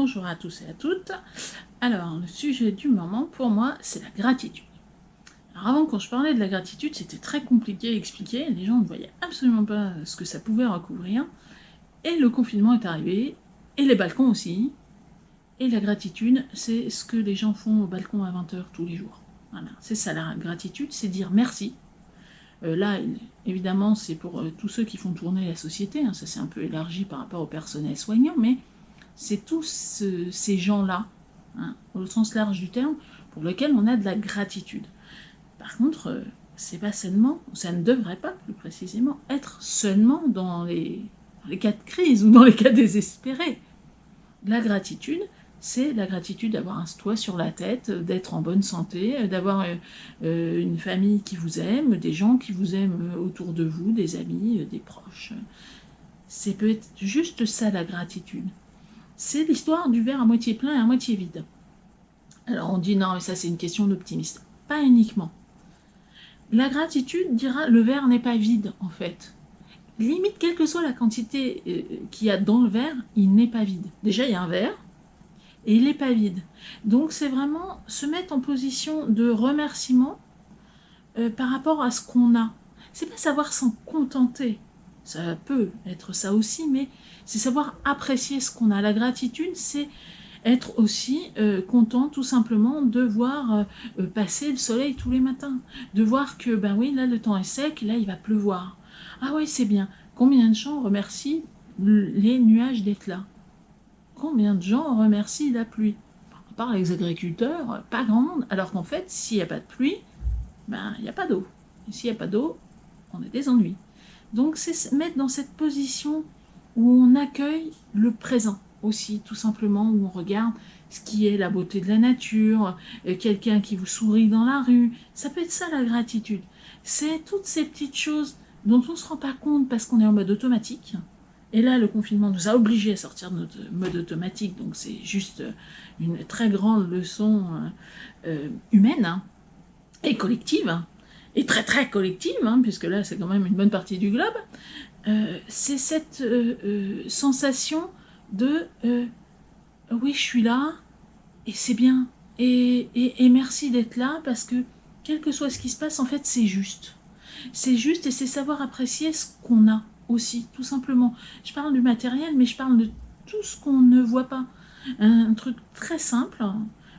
Bonjour à tous et à toutes. Alors, le sujet du moment, pour moi, c'est la gratitude. Alors avant, quand je parlais de la gratitude, c'était très compliqué à expliquer. Les gens ne voyaient absolument pas ce que ça pouvait recouvrir. Et le confinement est arrivé, et les balcons aussi. Et la gratitude, c'est ce que les gens font au balcon à 20 h tous les jours. Voilà, c'est ça la gratitude, c'est dire merci. Là, évidemment, c'est pour tous ceux qui font tourner la société. Ça s'est un peu élargi par rapport au personnel soignant, mais c'est tous ces gens-là, au sens large du terme, pour lesquels on a de la gratitude. Par contre, c'est pas seulement, ça ne devrait pas plus précisément être seulement dans les cas de crise ou dans les cas désespérés. La gratitude, c'est la gratitude d'avoir un toit sur la tête, d'être en bonne santé, d'avoir une famille qui vous aime, des gens qui vous aiment autour de vous, des amis, des proches. C'est peut-être juste ça la gratitude. C'est l'histoire du verre à moitié plein et à moitié vide. Alors on dit non, mais ça c'est une question d'optimiste. Pas uniquement. La gratitude dira le verre n'est pas vide en fait. Limite, quelle que soit la quantité qu'il y a dans le verre, il n'est pas vide. Déjà, il y a un verre et il n'est pas vide. Donc c'est vraiment se mettre en position de remerciement par rapport à ce qu'on a. C'est pas savoir s'en contenter. Ça peut être ça aussi, mais c'est savoir apprécier ce qu'on a. La gratitude, c'est être aussi content tout simplement de voir passer le soleil tous les matins. De voir que, ben oui, là le temps est sec, là il va pleuvoir. Ah oui, c'est bien. Combien de gens remercient les nuages d'être là? Combien de gens remercient la pluie? À part les agriculteurs, pas grand monde. Alors qu'en fait, s'il n'y a pas de pluie, ben il n'y a pas d'eau. Et s'il n'y a pas d'eau, on a des ennuis. Donc c'est se mettre dans cette position où on accueille le présent aussi, tout simplement, où on regarde ce qui est la beauté de la nature, quelqu'un qui vous sourit dans la rue. Ça peut être ça la gratitude. C'est toutes ces petites choses dont on ne se rend pas compte parce qu'on est en mode automatique. Et là, le confinement nous a obligés à sortir de notre mode automatique, donc c'est juste une très grande leçon humaine et collective, et très très collective, puisque là c'est quand même une bonne partie du globe. C'est cette sensation de oui, je suis là, et c'est bien, et merci d'être là, parce que quel que soit ce qui se passe, en fait, c'est juste. C'est juste, et c'est savoir apprécier ce qu'on a aussi, tout simplement. Je parle du matériel, mais je parle de tout ce qu'on ne voit pas. Un truc très simple,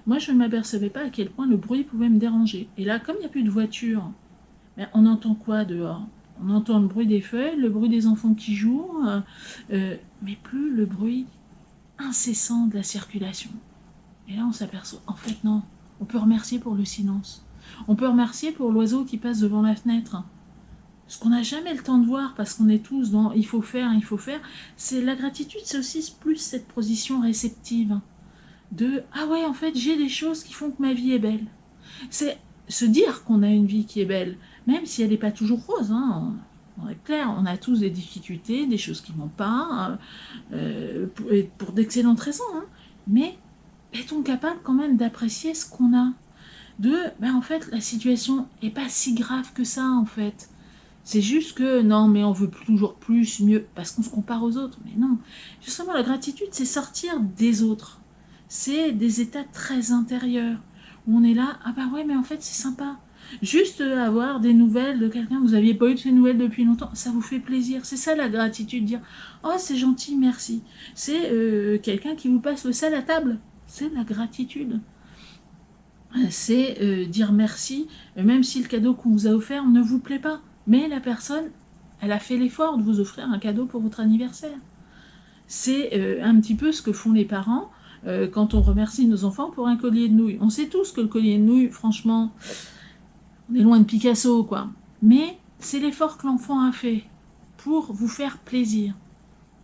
moi je ne m'apercevais pas à quel point le bruit pouvait me déranger. Et là, comme il n'y a plus de voiture, on entend quoi dehors? On entend le bruit des feuilles, le bruit des enfants qui jouent, mais plus le bruit incessant de la circulation. Et là, on s'aperçoit, en fait, non, on peut remercier pour le silence. On peut remercier pour l'oiseau qui passe devant la fenêtre. Ce qu'on n'a jamais le temps de voir parce qu'on est tous dans « il faut faire », c'est la gratitude, c'est aussi plus cette position réceptive de « ah ouais, en fait, j'ai des choses qui font que ma vie est belle ». C'est se dire qu'on a une vie qui est belle, même si elle n'est pas toujours rose, on est clair, on a tous des difficultés, des choses qui ne vont pas, pour d'excellentes raisons, mais est-on capable quand même d'apprécier ce qu'on a? En fait, la situation n'est pas si grave que ça, en fait. C'est juste que, non, mais on veut toujours plus, mieux, parce qu'on se compare aux autres. Mais non, justement, la gratitude, c'est sortir des autres. C'est des états très intérieurs, où on est là, ah bah ouais, mais en fait, c'est sympa. Juste avoir des nouvelles de quelqu'un, vous n'aviez pas eu de ces nouvelles depuis longtemps, ça vous fait plaisir. C'est ça la gratitude, dire, oh, c'est gentil, merci. C'est quelqu'un qui vous passe le sel à table. C'est la gratitude. C'est dire merci, même si le cadeau qu'on vous a offert ne vous plaît pas. Mais la personne, elle a fait l'effort de vous offrir un cadeau pour votre anniversaire. C'est un petit peu ce que font les parents quand on remercie nos enfants pour un collier de nouilles. On sait tous que le collier de nouilles, franchement, on est loin de Picasso, quoi. Mais c'est l'effort que l'enfant a fait pour vous faire plaisir.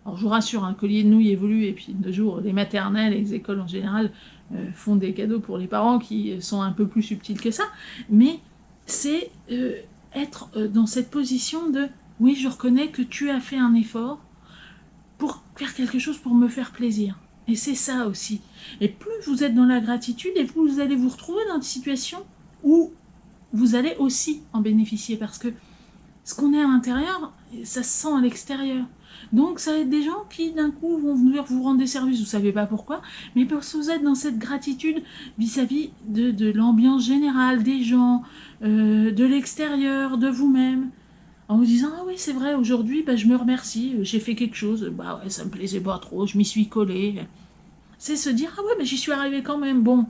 Alors je vous rassure, un collier de nouilles évolue, et puis de nos jours, les maternelles et les écoles en général font des cadeaux pour les parents qui sont un peu plus subtils que ça. Mais c'est être dans cette position de « oui, je reconnais que tu as fait un effort pour faire quelque chose pour me faire plaisir ». Et c'est ça aussi. Et plus vous êtes dans la gratitude, et plus vous allez vous retrouver dans des situations où vous allez aussi en bénéficier. Parce que Ce qu'on est à l'intérieur, ça se sent à l'extérieur. Donc ça va être des gens qui d'un coup vont venir vous rendre des services, vous ne savez pas pourquoi, mais parce que vous êtes dans cette gratitude vis-à-vis de l'ambiance générale, des gens, de l'extérieur, de vous-même, en vous disant « Ah oui, c'est vrai, aujourd'hui, bah, je me remercie, j'ai fait quelque chose, bah ouais, ça me plaisait pas trop, je m'y suis collé. » C'est se dire « Ah ouais, bah, j'y suis arrivé quand même, bon,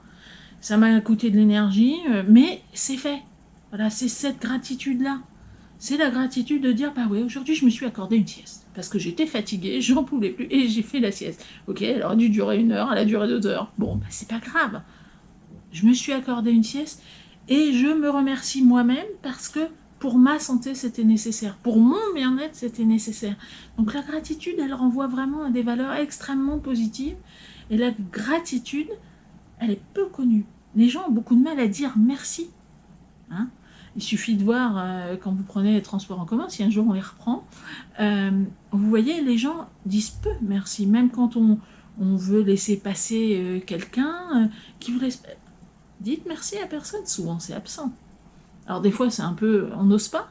ça m'a coûté de l'énergie, mais c'est fait. » Voilà, c'est cette gratitude-là. C'est la gratitude de dire, bah ouais, aujourd'hui je me suis accordé une sieste. Parce que j'étais fatiguée, j'en pouvais plus, et j'ai fait la sieste. Ok, elle aurait dû durer 1 heure, elle a duré 2 heures. Bon, bah c'est pas grave. Je me suis accordé une sieste, et je me remercie moi-même parce que pour ma santé c'était nécessaire. Pour mon bien-être c'était nécessaire. Donc la gratitude, elle renvoie vraiment à des valeurs extrêmement positives. Et la gratitude, elle est peu connue. Les gens ont beaucoup de mal à dire merci. Hein, il suffit de voir quand vous prenez les transports en commun, si un jour on les reprend, vous voyez, les gens disent peu merci, même quand on veut laisser passer quelqu'un qui vous laisse... Dites merci à personne, souvent c'est absent. Alors des fois c'est un peu, on n'ose pas,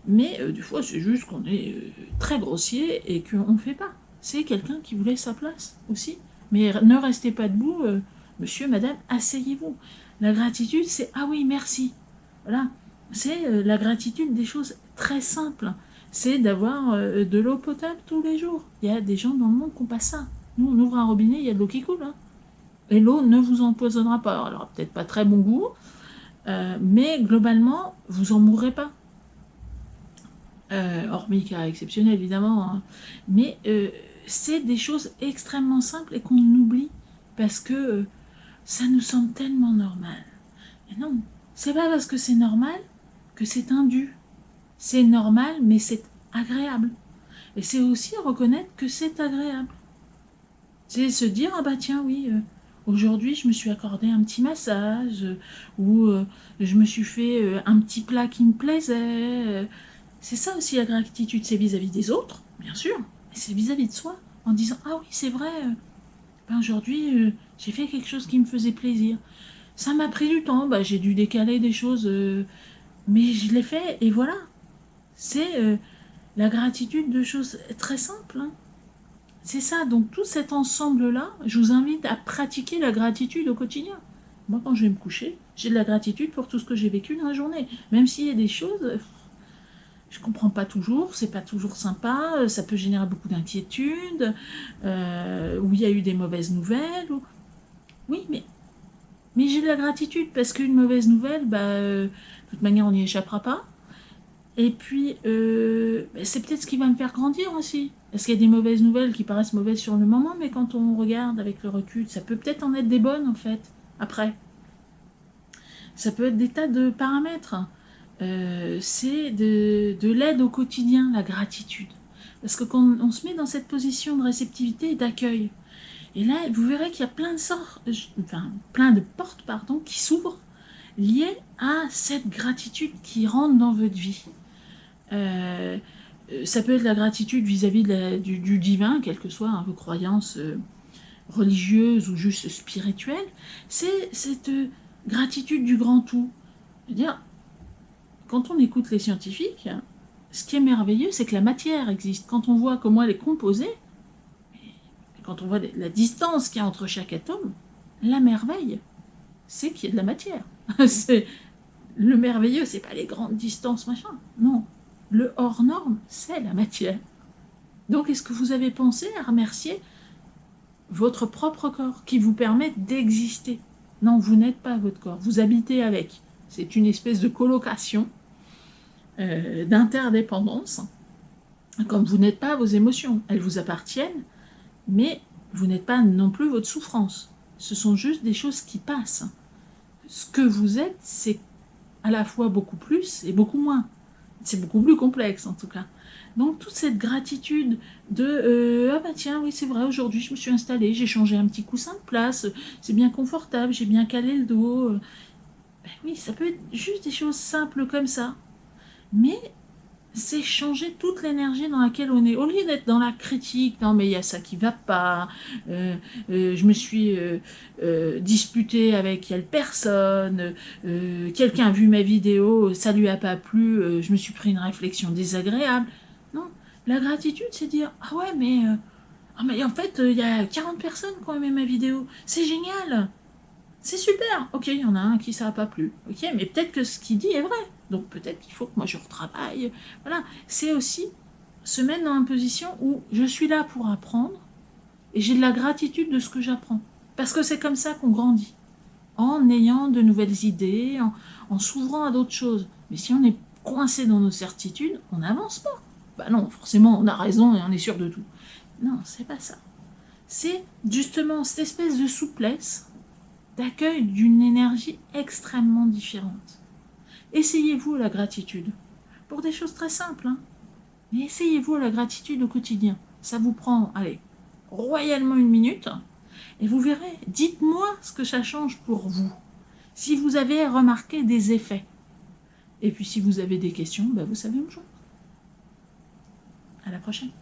mais des fois c'est juste qu'on est très grossier et qu'on ne fait pas. C'est quelqu'un qui vous laisse sa place aussi. Mais ne restez pas debout, monsieur, madame, asseyez-vous. La gratitude, c'est « Ah oui, merci ». Voilà, c'est la gratitude des choses très simples. C'est d'avoir de l'eau potable tous les jours. Il y a des gens dans le monde qui n'ont pas ça. Nous, on ouvre un robinet, il y a de l'eau qui coule. Hein. Et l'eau ne vous empoisonnera pas. Alors, peut-être pas très bon goût, mais globalement, vous en mourrez pas. Hormis cas exceptionnel, évidemment. Hein. Mais c'est des choses extrêmement simples et qu'on oublie parce que ça nous semble tellement normal. Et non, c'est pas parce que c'est normal que c'est indu. C'est normal, mais c'est agréable. Et c'est aussi reconnaître que c'est agréable. C'est se dire, ah bah tiens, oui, aujourd'hui je me suis accordé un petit massage, ou je me suis fait un petit plat qui me plaisait. C'est ça aussi la gratitude, c'est vis-à-vis des autres, bien sûr, mais c'est vis-à-vis de soi, en disant, ah oui, c'est vrai, ben aujourd'hui j'ai fait quelque chose qui me faisait plaisir. Ça m'a pris du temps, bah, j'ai dû décaler des choses, mais je l'ai fait, et voilà. C'est la gratitude de choses très simples. Hein. C'est ça, donc tout cet ensemble-là, je vous invite à pratiquer la gratitude au quotidien. Moi, quand je vais me coucher, j'ai de la gratitude pour tout ce que j'ai vécu dans la journée. Même s'il y a des choses, je comprends pas toujours, c'est pas toujours sympa, ça peut générer beaucoup d'inquiétude, où il y a eu des mauvaises nouvelles. Ou... Oui, mais j'ai de la gratitude parce qu'une mauvaise nouvelle, bah, de toute manière, on n'y échappera pas. Et puis, c'est peut-être ce qui va me faire grandir aussi. Parce qu'il y a des mauvaises nouvelles qui paraissent mauvaises sur le moment, mais quand on regarde avec le recul, ça peut peut-être en être des bonnes, en fait, après. Ça peut être des tas de paramètres. C'est de l'aide au quotidien, la gratitude. Parce que quand on se met dans cette position de réceptivité et d'accueil, et là, vous verrez qu'il y a plein de portes, qui s'ouvrent liées à cette gratitude qui rentre dans votre vie. Ça peut être la gratitude vis-à-vis du divin, quelle que soit vos croyances religieuses ou juste spirituelles. C'est cette gratitude du grand tout. C'est-à-dire, quand on écoute les scientifiques, ce qui est merveilleux, c'est que la matière existe. Quand on voit comment elle est composée, quand on voit la distance qu'il y a entre chaque atome, la merveille, c'est qu'il y a de la matière. Le merveilleux, c'est pas les grandes distances, machin. Non. Le hors norme, c'est la matière. Donc, est-ce que vous avez pensé à remercier votre propre corps qui vous permet d'exister? Non, vous n'êtes pas votre corps, vous habitez avec. C'est une espèce de colocation, d'interdépendance. Comme vous n'êtes pas vos émotions, elles vous appartiennent, mais vous n'êtes pas non plus votre souffrance. Ce sont juste des choses qui passent. Ce que vous êtes, c'est à la fois beaucoup plus et beaucoup moins. C'est beaucoup plus complexe en tout cas. Donc toute cette gratitude de ah bah tiens, oui c'est vrai, aujourd'hui je me suis installée, j'ai changé un petit coussin de place, c'est bien confortable, j'ai bien calé le dos. Ben oui, ça peut être juste des choses simples comme ça. Mais c'est changer toute l'énergie dans laquelle on est. Au lieu d'être dans la critique, non mais il y a ça qui va pas, je me suis disputée avec quelle personne, quelqu'un a vu ma vidéo, ça lui a pas plu, je me suis pris une réflexion désagréable. Non, la gratitude c'est dire, ah ouais mais en fait il y a 40 personnes qui ont aimé ma vidéo, c'est génial. C'est super, ok, il y en a un qui ça n'a pas plu, ok, mais peut-être que ce qu'il dit est vrai, donc peut-être qu'il faut que moi je retravaille, voilà, c'est aussi se mettre dans une position où je suis là pour apprendre, et j'ai de la gratitude de ce que j'apprends, parce que c'est comme ça qu'on grandit, en ayant de nouvelles idées, en s'ouvrant à d'autres choses, mais si on est coincé dans nos certitudes, on n'avance pas, bah non, forcément on a raison et on est sûr de tout, non, c'est pas ça, c'est justement cette espèce de souplesse, d'accueil d'une énergie extrêmement différente. Essayez-vous la gratitude. Pour des choses très simples, hein. Mais essayez-vous la gratitude au quotidien. Ça vous prend, allez, royalement 1 minute. Et vous verrez, dites-moi ce que ça change pour vous. Si vous avez remarqué des effets. Et puis si vous avez des questions, vous savez me joindre. À la prochaine.